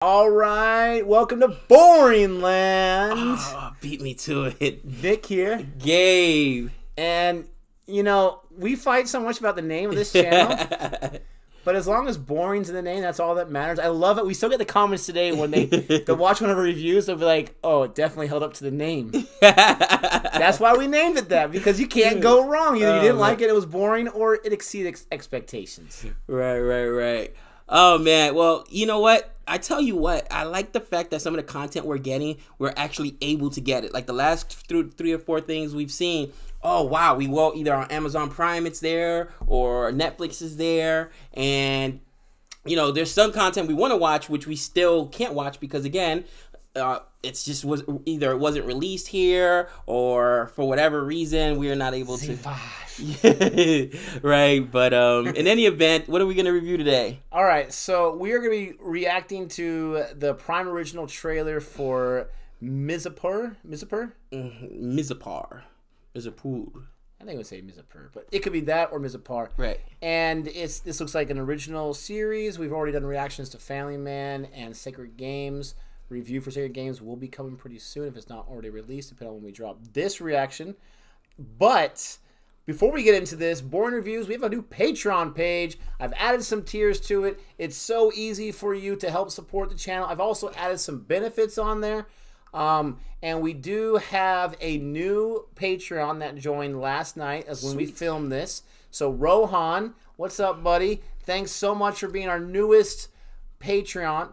All right, welcome to Boring Land. Oh, beat me to it. Nick here. Gabe. And, you know, we fight so much about the name of this channel. But as long as boring's in the name, that's all that matters. I love it. We still get the comments today when they watch one of our reviews. They'll be like, oh, it definitely held up to the name. That's why we named it that, because you can't go wrong. Either you didn't like it, it was boring, or it exceeded expectations. Right. Oh, man. Well, you know what? I tell you what, I like the fact that some of the content we're getting, we're actually able to get it. Like the last three or four things we've seen, oh, wow, we will either on Amazon Prime it's there or Netflix is there. And, you know, there's some content we want to watch, which we still can't watch because, again, it's just either it wasn't released here or for whatever reason we are not able to. Right, but in any event, what are we going to review today? All right, so we are going to be reacting to the Prime original trailer for Mirzapur. Mirzapur. I think I would say Mirzapur, but it could be that or Mirzapur. Right. And this looks like an original series. We've already done reactions to Family Man and Sacred Games. Review for Sacred Games will be coming pretty soon if it's not already released, depending on when we drop this reaction. But before we get into this, Boring Reviews, we have a new Patreon page. I've added some tiers to it. It's so easy for you to help support the channel. I've also added some benefits on there. And we do have a new Patreon that joined last night as when we filmed this. So Rohan, what's up, buddy? Thanks so much for being our newest patron.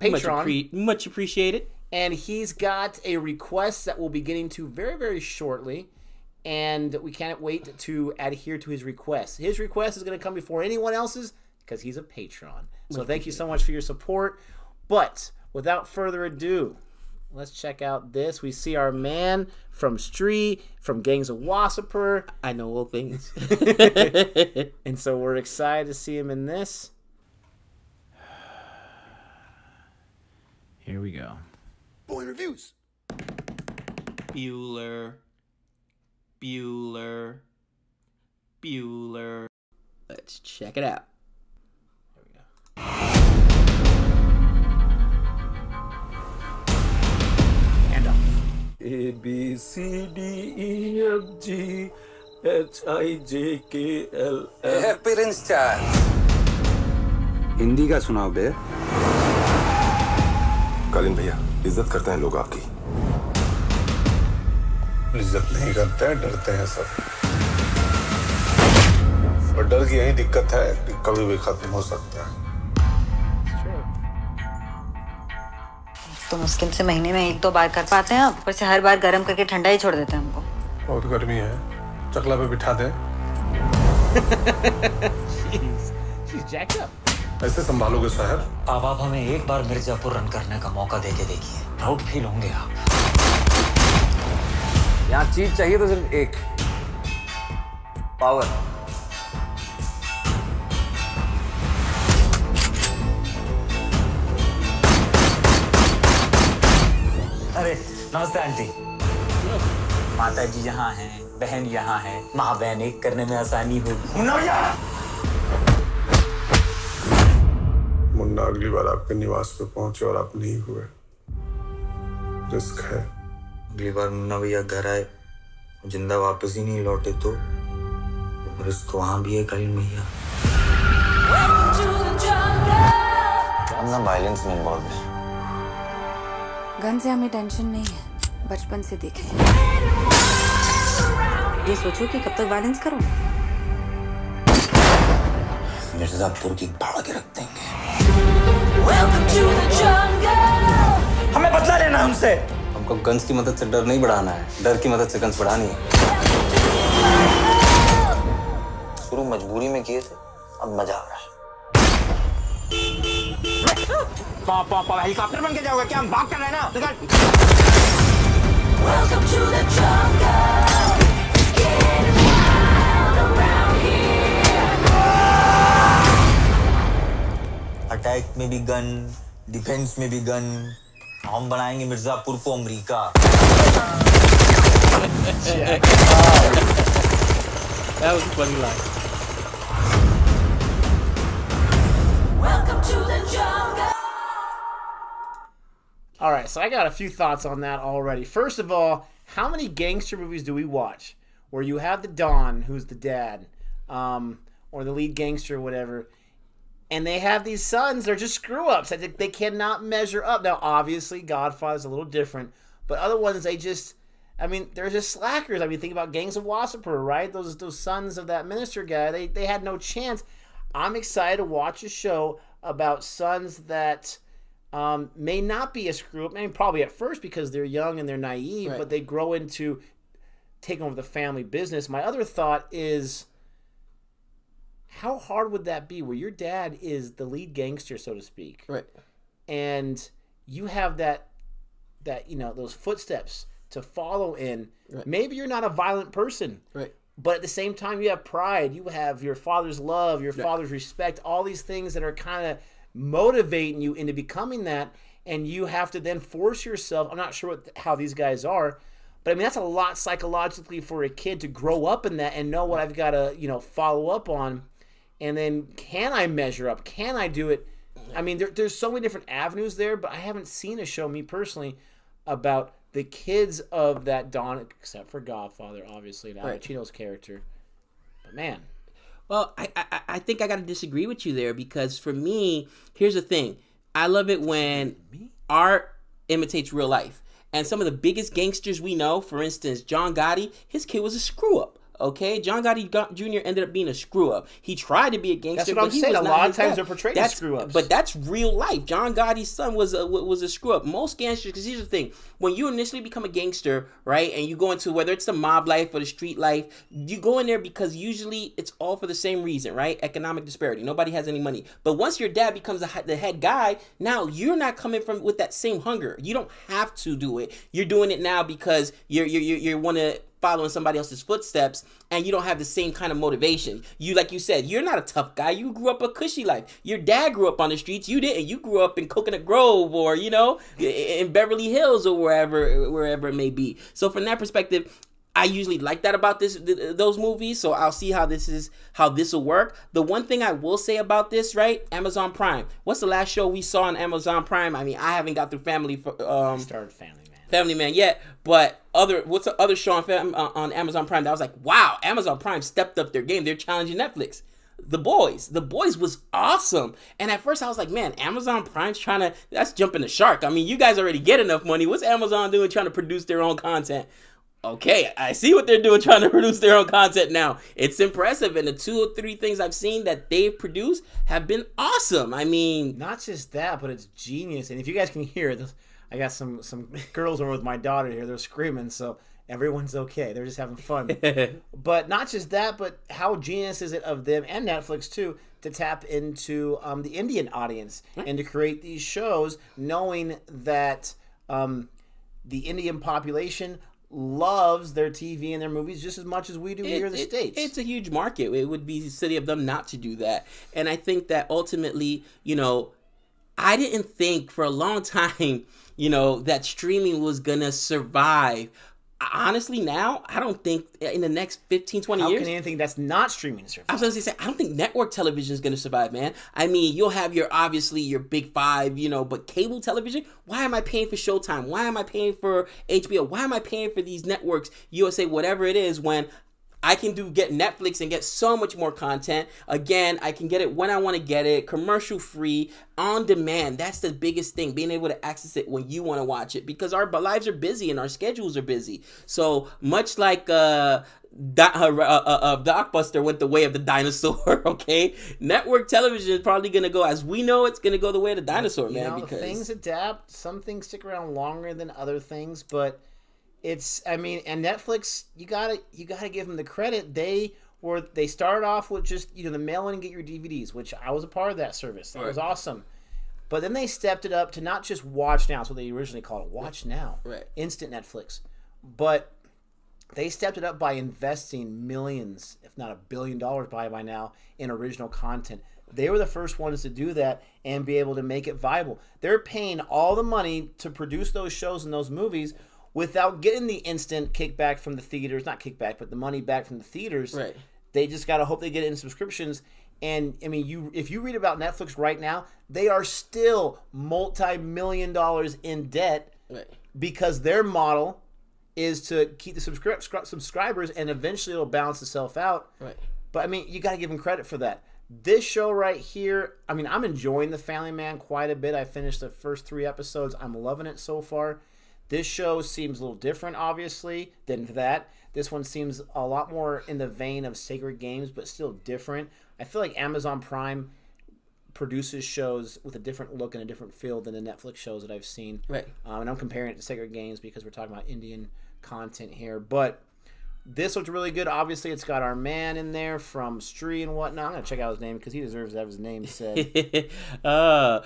Much appreciated. And he's got a request that we'll be getting to very, very shortly. And we can't wait to adhere to his request. His request is going to come before anyone else's because he's a patron. So thank you so much for your support. But without further ado, let's check out this. We see our man from Street, from Gangs of Wassapur. I know all things. And so we're excited to see him in this. Here we go. Boring Reviews. Bueller. Let's check it out. Here we go. And up. A B C D E F G H I J K L M. Appearance star. Hindi का सुनाओ बे। कालिन भैया, इज्जत करते हैं लोग आपकी। इज्जत नहीं करते हैं, डरते हैं सब। और डर की यही दिक्कत है कि कभी भी खत्म हो सकता है। तो मुश्किल से महीने में 1-2 बार कर पाते हैं, ऊपर से हर बार गर्म करके ठंडा ही छोड़ देते हैं हमको। बहुत गर्मी है, चकला पे बिठा दे। She's jacked up. ऐसे संभालोगे शहर? अब आप हमें एक बार मिर्जापुर रन करने का मौका देके देखिए, प्राउड फील होंगे आप। यहाँ चीज चाहिए तो सिर्फ एक, पावर। अरे नमस्ते आंटी। माता जी यहाँ हैं, बहन यहाँ है, माँ बहन एक करने में आसानी होगी। मुन्ना अगली बार आपके निवास पे पहुंचे और आप नहीं हुए, रिस्क है। अगली बार मुन्ना भैया घर आए, जिंदा वापस ही नहीं लौटे तो रिस्क वहाँ भी है कालीन भैया। वायलेंस में इन्वॉल्व है। गन से हमें टेंशन नहीं है, बचपन से देखे। ये सोचो कि कब तक वायलेंस करो। मिर्जापुर की भाड़ के रख देंगे। हमें बदला लेना है उनसे। हमको गन्स की मदद से डर नहीं बढ़ाना है, डर की मदद से गन्स बढ़ानी है। शुरू मजबूरी में किए थे, अब मजा आ रहा है। पापा हेलीकॉप्टर बन के जाओगे क्या? हम भाग कर रहे हैं ना। अटैक में भी गन, डिफेंस में भी गन। हम बनाएंगे मिर्जापुर को America. That was a funny line. Welcome to the jungle. All right, so I got a few thoughts on that already. First of all, how many gangster movies do we watch where you have the Don, who's the dad, or the lead gangster or whatever, and they have these sons, they're just screw-ups. They cannot measure up. Now, obviously, Godfather's a little different, but other ones, they're just slackers. I mean, think about Gangs of Wasseypur, right? Those sons of that minister guy, they had no chance. I'm excited to watch a show about sons that may not be a screw-up. I mean, probably at first because they're young and they're naive, but they grow into taking over the family business. My other thought is, how hard would that be where your dad is the lead gangster, so to speak? Right. And you have that those footsteps to follow in. Right. Maybe you're not a violent person. Right. But at the same time, you have pride. You have your father's love, your father's respect, all these things that are kind of motivating you into becoming that, and you have to then force yourself. I'm not sure how these guys are, but I mean, that's a lot psychologically for a kid to grow up in that and know what I've got to, follow up on. And then, can I measure up? Can I do it? I mean, there's so many different avenues there, but I haven't seen a show, me personally, about the kids of that Don, except for Godfather, obviously, and Al Pacino's character. But man. Well, I think I got to disagree with you there, because for me, here's the thing. I love it when art imitates real life. And some of the biggest gangsters we know, for instance, John Gotti, his kid was a screw-up. Okay, John Gotti Jr. ended up being a screw-up. He tried to be a gangster. That's what I'm saying. A lot of times they're portrayed as screw-ups. But that's real life. John Gotti's son was a screw-up. Most gangsters, because here's the thing. When you initially become a gangster, right, and you go into, whether it's the mob life or the street life, you go in there because usually it's all for the same reason, right? Economic disparity. Nobody has any money. But once your dad becomes the head guy, now you're not coming from with that same hunger. You don't have to do it. You're doing it now because you want to following somebody else's footsteps, and you don't have the same kind of motivation. You, like you said, you're not a tough guy. You grew up a cushy life. Your dad grew up on the streets. You didn't. You grew up in Coconut Grove, or in Beverly Hills, or wherever it may be. So from that perspective, I usually like that about those movies. So I'll see how this will work. The one thing I will say about this, right? Amazon Prime. What's the last show we saw on Amazon Prime? I mean, I haven't got through Family Man yet, but what's the other show on Amazon Prime that I was like, wow, Amazon Prime stepped up their game. They're challenging Netflix. The Boys was awesome. And at first I was like, man, Amazon Prime's that's jumping the shark. I mean, you guys already get enough money. What's Amazon doing trying to produce their own content? Okay, I see what they're doing trying to produce their own content now. It's impressive, and the 2 or 3 things I've seen that they've produced have been awesome. I mean, not just that, but it's genius. And if you guys can hear it, I got some girls over with my daughter here. They're screaming, so everyone's okay. They're just having fun. But not just that, but how genius is it of them and Netflix too to tap into the Indian audience and to create these shows, knowing that the Indian population loves their TV and their movies just as much as we do here in the States. It's a huge market. It would be silly of them not to do that. And I think that ultimately, I didn't think for a long time, that streaming was going to survive. Honestly, now, I don't think in the next 15, 20 years... How can anything that's not streaming survive? I was going to say, I don't think network television is going to survive, man. I mean, you'll have your big 5, but cable television? Why am I paying for Showtime? Why am I paying for HBO? Why am I paying for these networks, USA, whatever it is, when I can get Netflix and get so much more content. Again, I can get it when I want to get it, commercial free, on demand. That's the biggest thing, being able to access it when you want to watch it, because our lives are busy and our schedules are busy. So much like Blockbuster went the way of the dinosaur, okay? Network television is probably going to go, as we know, it's going to go the way of the dinosaur, man. Because things adapt. Some things stick around longer than other things, but and Netflix, you gotta give them the credit. They started off with just the mail in and get your DVDs, which I was a part of that service. That was awesome. But then they stepped it up to not just Watch Now. That's what they originally called it, Watch Now, instant Netflix. But they stepped it up by investing millions, if not $1 billion, by now in original content. They were the first ones to do that and be able to make it viable. They're paying all the money to produce those shows and those movies without getting the instant kickback from the theaters. Not kickback, but the money back from the theaters. Right. They just got to hope they get it in subscriptions. And I mean, if you read about Netflix right now, they are still multi-million dollars in debt because their model is to keep the subscribers, and eventually it'll balance itself out. Right. But I mean, you got to give them credit for that. This show right here, I mean, I'm enjoying The Family Man quite a bit. I finished the first 3 episodes. I'm loving it so far. This show seems a little different, obviously, than that. This one seems a lot more in the vein of Sacred Games, but still different. I feel like Amazon Prime produces shows with a different look and a different feel than the Netflix shows that I've seen. Right. And I'm comparing it to Sacred Games because we're talking about Indian content here. But this looked really good. Obviously, it's got our man in there from Stree and whatnot. I'm going to check out his name because he deserves to have his name said. What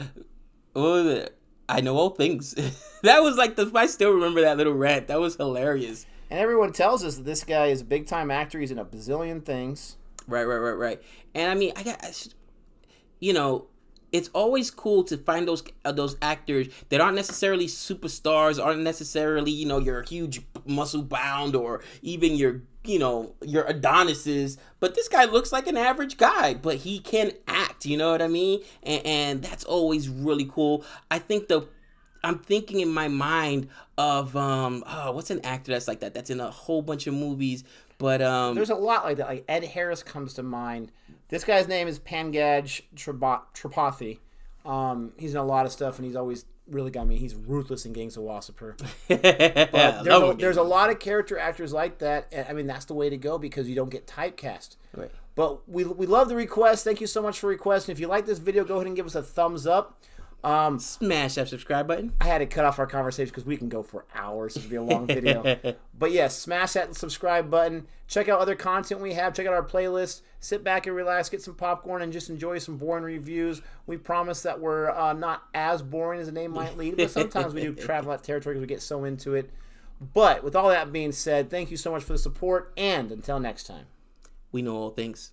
was it? I know all things. That was like I still remember that little rant. That was hilarious. And everyone tells us that this guy is a big-time actor. He's in a bazillion things. Right. And I mean, it's always cool to find those actors that aren't necessarily superstars, aren't necessarily, your huge muscle bound or even your Adonises, but this guy looks like an average guy, but he can act, you know what I mean? And that's always really cool. I'm thinking in my mind of what's an actor that's like that? That's in a whole bunch of movies, but there's a lot like that. Like Ed Harris comes to mind. This guy's name is Pankaj Tripathi. He's in a lot of stuff, and he's always really got me. He's ruthless in Gangs of Wasseypur. But there's a lot of character actors like that. And, I mean, that's the way to go because you don't get typecast. Right. But we love the request. Thank you so much for requesting. If you like this video, go ahead and give us a thumbs up. Smash that subscribe button. I had to cut off our conversation because we can go for hours. This would be a long video. But yes, smash that subscribe button. Check out other content we have. Check out our playlist. Sit back and relax, get some popcorn, and just enjoy some boring reviews. We promise that we're not as boring as the name might lead, but sometimes we do travel out territory because we get so into it. But with all that being said, thank you so much for the support, and until next time. We know all things.